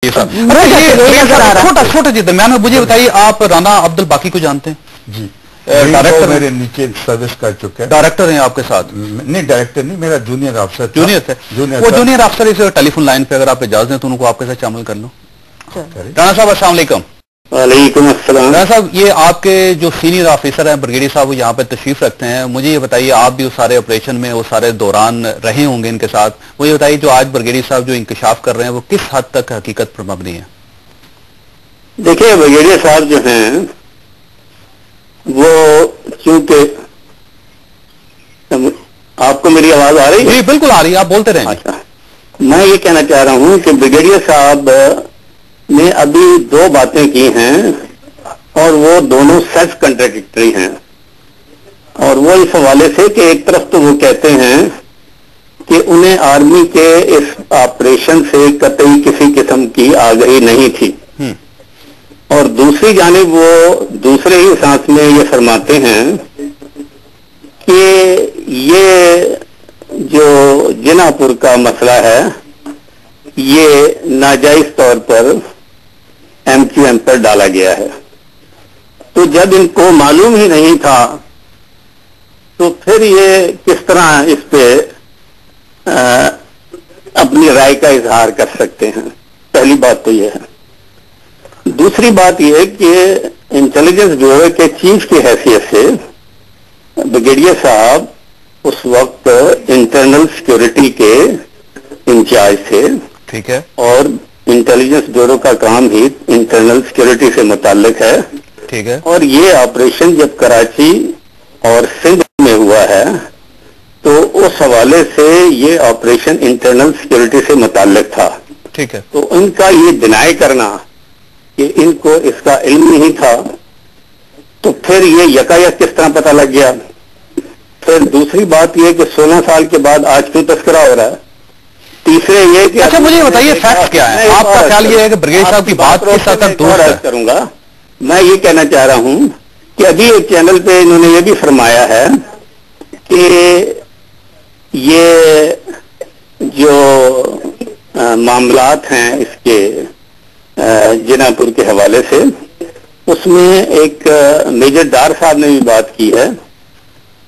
छोटा छोटा जी दरमियान में मुझे बताइए, आप राना अब्दुल बाकी को जानते हैं? जी, डायरेक्टर मेरे नीचे सर्विस कर चुके हैं। डायरेक्टर हैं आपके साथ? नहीं, डायरेक्टर नहीं, मेरा जूनियर अफसर। जूनियर थे वो जूनियर अफसर इस टेलीफोन लाइन पे अगर आप इजाजत दें तो उनको आपके साथ शामिल कर लो। राना साहब अस्सलाम वालेकुम। वालेकुम अस्सलाम। राना साहब, ये आपके जो सीनियर ऑफिसर हैं ब्रिगेडियर साहब, वो यहाँ पे तशरीफ रखते हैं। मुझे ये बताइए, आप भी उस सारे ऑपरेशन में वो सारे दौरान रहे होंगे इनके साथ। मुझे बताइए, जो आज ब्रिगेडियर साहब जो इंकशाफ कर रहे हैं वो किस हद तक हकीकत पर मबनी है? देखिए, ब्रिगेडियर साहब जो हैं वो चूंकि आपको मेरी आवाज आ रही है? जी बिल्कुल आ रही है, आप बोलते रहें। अच्छा, मैं ये कहना चाह रहा हूं कि ब्रिगेडियर साहब ने अभी दो बातें की हैं और वो दोनों सेल्फ कंट्राडिक्टरी हैं। और वो इस हवाले से कि एक तरफ तो वो कहते हैं कि उन्हें आर्मी के इस ऑपरेशन से कतई किसी किस्म की आगाही नहीं थी, और दूसरी जानिब वो दूसरे ही सांस में ये फरमाते हैं कि ये जो जिनापुर का मसला है ये नाजायज तौर पर MQM पर डाला गया है। तो जब इनको मालूम ही नहीं था तो फिर ये किस तरह इस पे अपनी राय का इजहार कर सकते हैं? पहली बात तो ये है। दूसरी बात यह कि इंटेलिजेंस ब्यूरो के चीफ की हैसियत से ब्रिगेडियर साहब उस वक्त इंटरनल सिक्योरिटी के इंचार्ज थे। ठीक है। और इंटेलिजेंस ब्यूरो का काम ही इंटरनल सिक्योरिटी से मुताल्लिक है। ठीक है। और ये ऑपरेशन जब कराची और सिंध में हुआ है तो उस हवाले से ये ऑपरेशन इंटरनल सिक्योरिटी से मुताल्लिक था। ठीक है। तो इनका ये डिनाई करना कि इनको इसका इल्म नहीं था, तो फिर ये यकायक किस तरह पता लग गया? फिर दूसरी बात ये कि 16 साल के बाद आज क्यों तस्करा हो रहा है? तीसरे ये कि अच्छा मुझे बताइए फैक्ट क्या है? आपका ख्याल ये है कि ब्रिगेडियर साहब की बात किस हद तक दुरुस्त है? करूंगा। मैं ये कहना चाह रहा हूं कि अभी एक चैनल पे इन्होंने ये भी फरमाया है कि ये जो मामलात हैं इसके जिनापुर के हवाले से, उसमें एक मेजर डार साहब ने भी बात की है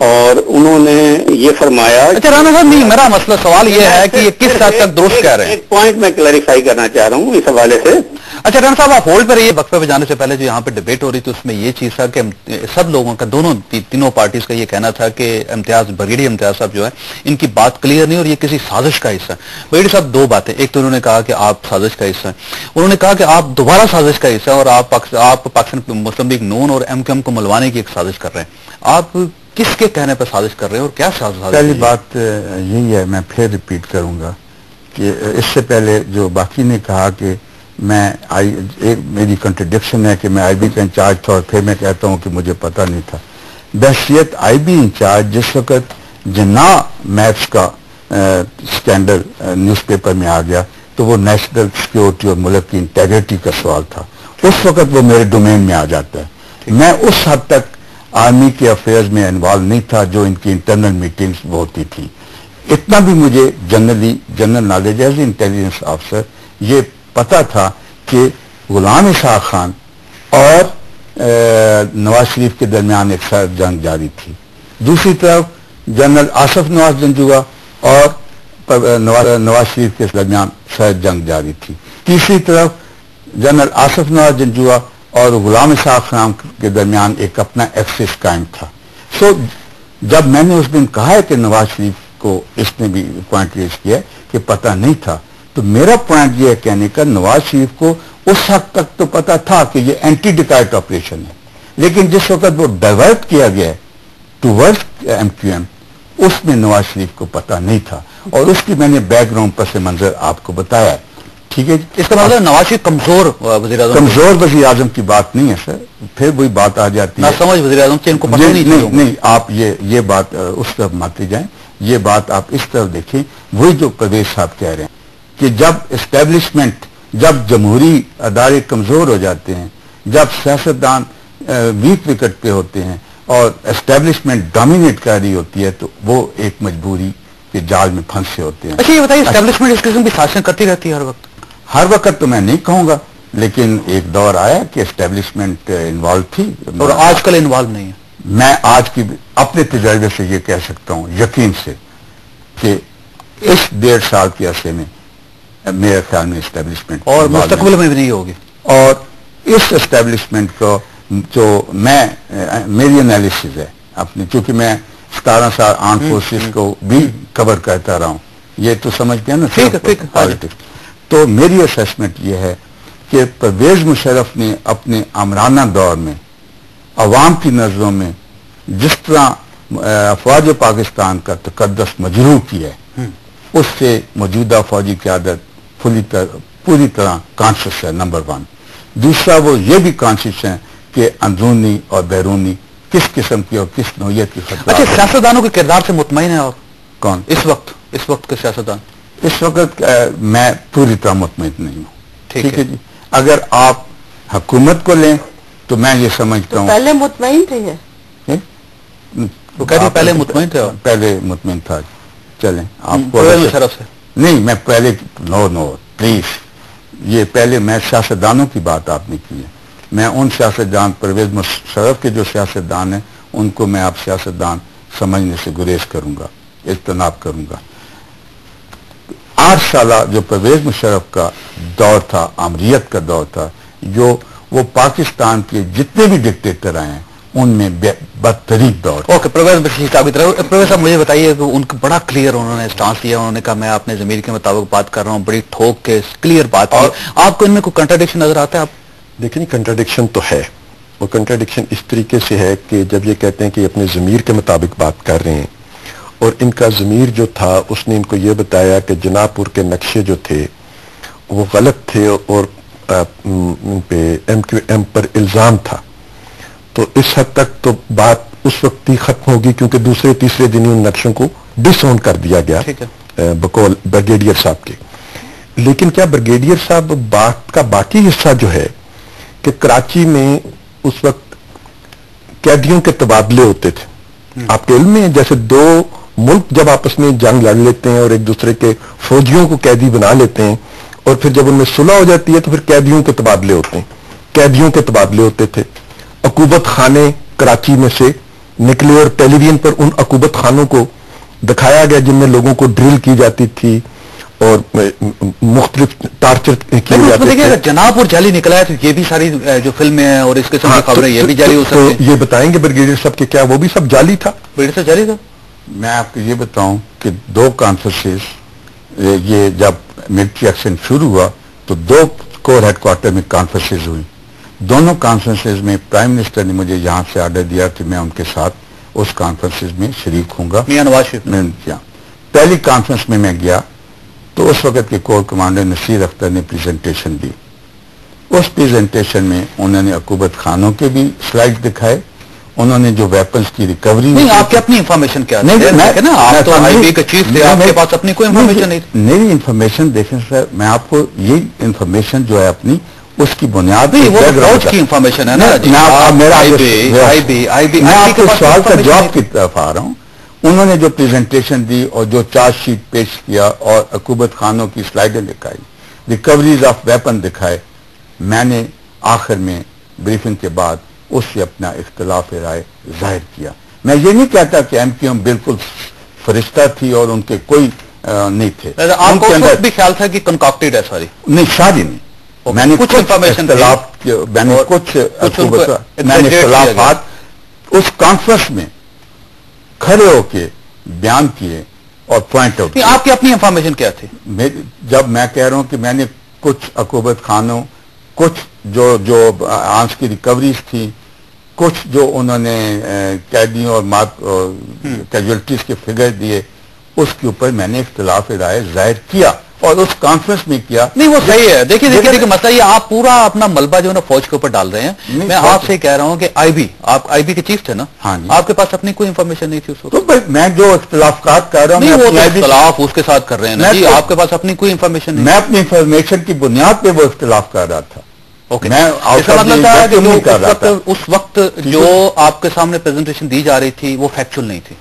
और उन्होंने ये फरमाया। अच्छा राना साहब, नहीं मेरा मसला सवाल ये है कि ये किस हद तक दुरुस्त कह रहे हैं? एक पॉइंट मैं क्लैरिफाई करना चाह रहा हूँ इस हवाले से। अच्छा राना साहब, आप होल्ड पर रहिए। वक्फे पे जाने से पहले जो यहाँ पे डिबेट हो रही थी उसमें ये चीज था कि सब लोगों का, दोनों तीनों पार्टीज का ये कहना था कि ब्रिगेडियर इम्तियाज साहब जो है इनकी बात क्लियर नहीं और ये किसी साजिश का हिस्सा है। ब्रिगेडियर साहब दो बातें, एक तो उन्होंने कहा कि आप साजिश का हिस्सा है, उन्होंने कहा कि आप दोबारा साजिश का हिस्सा है और आप पाकिस्तान मुस्लिम लीग नून और MQM को मलवाने की एक साजिश कर रहे हैं। आप किसके कहने पर साजिश कर रहे हैं और क्या साजिश? पहली बात यही है, मैं फिर रिपीट करूंगा कि इससे पहले जो बाकी ने कहा कि मेरी कंट्रडिक्शन है कि मैं IB का इंचार्ज था और फिर मैं कहता हूं कि मुझे पता नहीं था। बहसियत IB इंचार्ज जिस वक्त जिन्ना मैथ्स का स्कैंडल न्यूज़पेपर में आ गया तो वो नेशनल सिक्योरिटी और मुल्क की इंटेग्रिटी का सवाल था, उस वक्त वो मेरे डोमेन में आ जाता है। मैं उस हद तक आर्मी के अफेयर्स में इन्वॉल्व नहीं था जो इनकी इंटरनल मीटिंग्स होती थी। इतना भी मुझे general knowledge as intelligence officer ये पता था कि गुलाम इसहाक खान और नवाज शरीफ के दरमियान एक सर्द जंग जारी थी। दूसरी तरफ जनरल आसिफ नवाज जंजुआ और नवाज शरीफ के दरमियान सर्द जंग जारी थी। तीसरी तरफ जनरल आसिफ नवाज जंजुआ और गुलाम इसहाक खान के दरमियान एक अपना एक्सिस कायम था। सो जब मैंने उस दिन कहा है कि नवाज शरीफ को इसने भी पॉइंट रेज किया कि पता नहीं था, तो मेरा पॉइंट ये है कहने का नवाज शरीफ को उस हद तक तो पता था कि ये एंटी डिकाइट ऑपरेशन है, लेकिन जिस वक्त वो डाइवर्ट किया गया टूवर्ड्स MQM उसमें नवाज शरीफ को पता नहीं था और उसकी मैंने बैकग्राउंड पस मंजर आपको बताया। ठीक है, इसका मतलब नवाज शरीफ कमजोर वज़ीर आज़म की बात नहीं है सर, फिर वही बात आ जाती है समझ वज़ीर आज़म इनको पता नहीं, आप ये बात उस तरफ मानते जाएं, ये बात आप इस तरफ देखें। वही जो परवेज साहब कह रहे हैं कि जब एस्टेब्लिशमेंट, जब जमहूरी अदारे कमजोर हो जाते हैं, जब सियासतदान वीक विकेट पे होते हैं और एस्टेब्लिशमेंट डोमिनेट कर रही होती है तो वो एक मजबूरी के जाल में फंसे होते हैं। अच्छा ये बताइए, एस्टेब्लिशमेंट इस किस्म की साजिशें करती रहती है हर वक्त? ہر وقت تو میں نہیں کہوں گا، لیکن ایک دور آیا کہ اسٹیبلشمنٹ انوالو تھی، اور آج کل انوالو نہیں ہے. میں آج کی اپنے تجربے سے یہ کہہ سکتا ہوں یقین سے کہ اس 1.5 سال کے عرصے میں میرے خیال میں اسٹیبلشمنٹ اور مستقبل میں بھی نہیں ہوگی. اور اس اسٹیبلشمنٹ کو جو میری انالیسز ہے اپنی، چونکہ میں 17 سال آرم فورسز کو بھی کور کرتا رہا ہوں، یہ تو سمجھتے ہیں نا پالیٹکس. تو میری اسیسمنٹ یہ ہے کہ پرویز مشرف نے اپنے آمرانہ دور میں عوام کی نظروں میں جس طرح افواج پاکستان کا تقدس مجروح کیا ہے، اس سے موجودہ فوجی قیادت پوری طرح کانشیس ہے. نمبر 1. دوسرا، وہ یہ بھی کانشیس ہے کہ اندرونی اور بیرونی کس قسم کی اور کس نوعیت کی خطرات. اچھا، سیاستدانوں کے کردار سے مطمئن ہیں آپ؟ کون؟ اس وقت کے سیاستدان. اس وقت میں پوری طرح مطمئن نہیں ہوں. ٹھیک ہے جی. اگر آپ حکومت کو لیں تو میں یہ سمجھتا ہوں پہلے مطمئن تھے. وہ کہہ رہے پہلے مطمئن تھے. پہلے مطمئن تھا. چلیں آپ کو پرویز مشرف سے نہیں، میں پہلے نو پلیز، یہ پہلے میں سیاستدانوں کی بات آپ نے کی ہے. میں ان سیاستدان پرویز مشرف کے جو سیاستدان ہیں ان کو میں آپ سیاستدان سمجھنے سے گریز کروں گا، اجتناب کروں گا. 8 سالہ جو پرویز مشرف کا دور تھا، آمریت کا دور تھا، جو وہ پاکستان کے جتنے بھی ڈکٹیٹر آئے ہیں ان میں بدترین دور. اوکے، پرویز صاحب مجھے بتائیے کہ ان کو بڑا کلیئر انہوں نے اسٹانس لیا. انہوں نے کہا میں اپنے ضمیر کے مطابق بات کر رہا ہوں، بڑی ٹھوک کے کلیئر بات کی. آپ کو ان میں کوئی کنٹراڈکشن نظر آتا ہے؟ آپ دیکھیں، کنٹراڈکشن تو ہے، اور کنٹراڈکشن اس طریقے سے ہے کہ جب یہ کہتے ہیں کہ اپنے ضمیر کے مطابق بات کر رہے ہیں، اور ان کا ضمیر جو تھا اس نے ان کو یہ بتایا کہ جناح پور کے نقشے جو تھے وہ غلط تھے اور ان پہ MQM پر الزام تھا. تو اس حد تک تو بات اس وقت ہی ختم ہوگی، کیونکہ دوسرے تیسرے دن ان نقشوں کو ڈس اون کر دیا گیا بقول بریگیڈیئر صاحب کے. لیکن کیا بریگیڈیئر صاحب بات کا باقی حصہ جو ہے کہ کراچی میں اس وقت قیدیوں کے تبادلے ہوتے تھے، آپ کے علم میں جیسے 2 ملک جب آپس میں جنگ لڑ لیتے ہیں اور ایک دوسرے کے فوجیوں کو قیدی بنا لیتے ہیں، اور پھر جب ان میں صلح ہو جاتی ہے تو پھر قیدیوں کے تبادلے ہوتے ہیں. قیدیوں کے تبادلے ہوتے تھے. عقوبت خانے کراچی میں سے نکلے اور ٹیلی ویژن پر ان عقوبت خانوں کو دکھایا گیا جن میں لوگوں کو ڈرل کی جاتی تھی اور مختلف ٹارچر کیے جاتے تھے. جناح پور جعلی نکلا ہے تو یہ بھی ساری جو فلمیں ہیں اور اس قسم کی خبریں یہ بھی جعلی ہو سکتی ہیں. یہ بتائیں گے بریگیڈیئر صاحب کہ کیا وہ بھی سب جعلی تھا؟ بریگیڈیئر جعلی تھا. میں آپ کو یہ بتاؤں کہ 2 کانفرنسز، یہ جب ملٹری ایکشن شروع ہوا تو 2 کور ہیڈ کوارٹر میں کانفرنسز ہوئی. دونوں کانفرنسز میں پرائم منسٹر نے مجھے یہاں سے آرڈر دیا کہ میں ان کے ساتھ اس کانفرنسز میں شریک ہوں گا. میاں نواز شریف. پہلی کانفرنس میں گیا تو اس وقت کے کور کمانڈر نصیر اختر نے پریزنٹیشن دی. اس پریزنٹیشن میں انہوں نے عقوبت خانوں کے بھی سلائڈ دکھائے، انہوں نے جو ویپنز کی ریکوری. نہیں، آپ کی اپنی انفارمیشن کیا ہے؟ آپ تو آئی بی کے چیف تھے، آپ کے پاس اپنی کوئی انفارمیشن نہیں تھی. میری انفارمیشن دیکھیں سر، میں آپ کو یہ انفارمیشن جو ہے اپنی اس کی بنیاد نہیں، وہ فوج کی انفارمیشن ہے نا. میں آپ کے سوال کا جواب کی طرف آ رہا ہوں. انہوں نے جو پریزنٹیشن دی اور جو چارج شیٹ پیش کیا اور عقوبت خانوں کی سلائڈیں دکھائی، ریکوریز آف ویپن دکھائے، میں نے آخر میں بریفنگ کے بعد اس سے اپنا اختلاف رائے ظاہر کیا. میں یہ نہیں کہتا کہ MQM بالکل فرشتہ تھی اور ان کے کوئی نہیں تھے. آپ کو اس وقت بھی خیال تھا کہ کنکاکٹڈ ہے ساری؟ نہیں، ساری نہیں. میں نے کچھ انفارمیشن، میں نے کچھ اختلافات اس کانفرنس میں کھڑے ہو کے بیان کیے اور پوائنٹ آؤٹ. آپ کی اپنی انفارمیشن کیا تھی؟ جب میں کہہ رہا ہوں کہ میں نے کچھ عقوبت خانوں، کچھ جو آنس کی ریکوریز تھی، کچھ جو انہوں نے قیدیوں اور کیجولٹیز کے فگر دیے، اس کے اوپر میں نے اختلاف رائے ظاہر کیا اور اس کانفرنس میں کیا. نہیں، وہ صحیح ہے. دیکھیے مسئلہ یہ آپ پورا اپنا ملبہ جو ہے نا فوج کے اوپر ڈال رہے ہیں. میں آپ سے کہہ رہا ہوں کہ آپ آئی بی کے چیف تھے نا. ہاں جی. آپ کے پاس اپنی کوئی انفارمیشن نہیں تھی اس وقت؟ تو میں جو اختلافات کر رہا ہوں، وہ اختلاف اس کے ساتھ کر رہے ہیں نا جی. آپ کے پاس اپنی کوئی انفارمیشن نہیں. میں اپنی انفارمیشن کی بنیاد پہ وہ اختلاف کر رہا تھا. میں اس وقت جو آپ کے سامنے پریزنٹیشن دی جا رہی تھی وہ فیکچوئل نہیں تھی.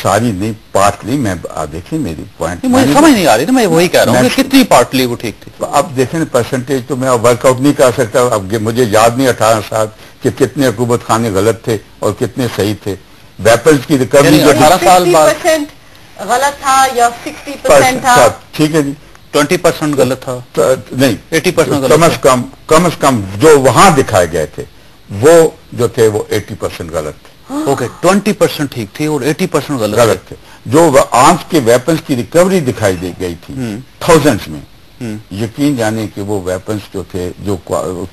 सारी नहीं, पार्टली मैं देखें मेरी पॉइंट मुझे समझ नहीं आ रही थी, मैं वही कह रहा हूँ कि कितनी पार्टली वो ठीक थी। अब देखें परसेंटेज तो मैं वर्कआउट नहीं कर सकता, अब मुझे याद नहीं 18 साल कि कितने हुकूमत खाने गलत थे और कितने सही थे। वेपन्स की रिकवरी 18 साल बाद 60% गलत था या 60% था, ठीक है जी, 20% गलत था, नहीं 80% कम से कम जो वहां दिखाए गए थे वो जो थे वो 80% गलत थे। ओके, 20% ठीक थी और 80% गलत थे। जो आर्म्स के वेपन्स की रिकवरी दिखाई दे गई थी थाउजेंड्स में, यकीन जाने कि वो वेपन्स जो थे, जो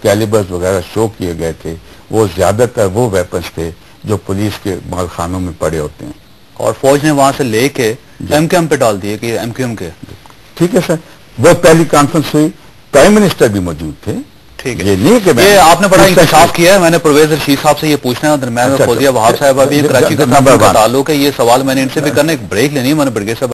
कैलिबर्स वगैरह शो किए गए थे, वो ज्यादातर वो वेपन्स थे जो पुलिस के मालखानों में पड़े होते हैं और फौज ने वहां से लेके एमक्यूएम पे डाल दिए कि एमक्यूएम के। ठीक है सर, वो पहली कॉन्फ्रेंस हुई, प्राइम मिनिस्टर भी मौजूद थे। ठीक है, ये नहीं कि ये आपने बड़ा इंकशाफ किया है। मैंने परवेज रशीद साहब से ये पूछना है, दरमियान में फौजिया वहाब साहब अभी कराची का ताल्लुक है, ये सवाल मैंने इनसे भी करना, एक ब्रेक लेनी है, मैंने ब्रिगेड साहब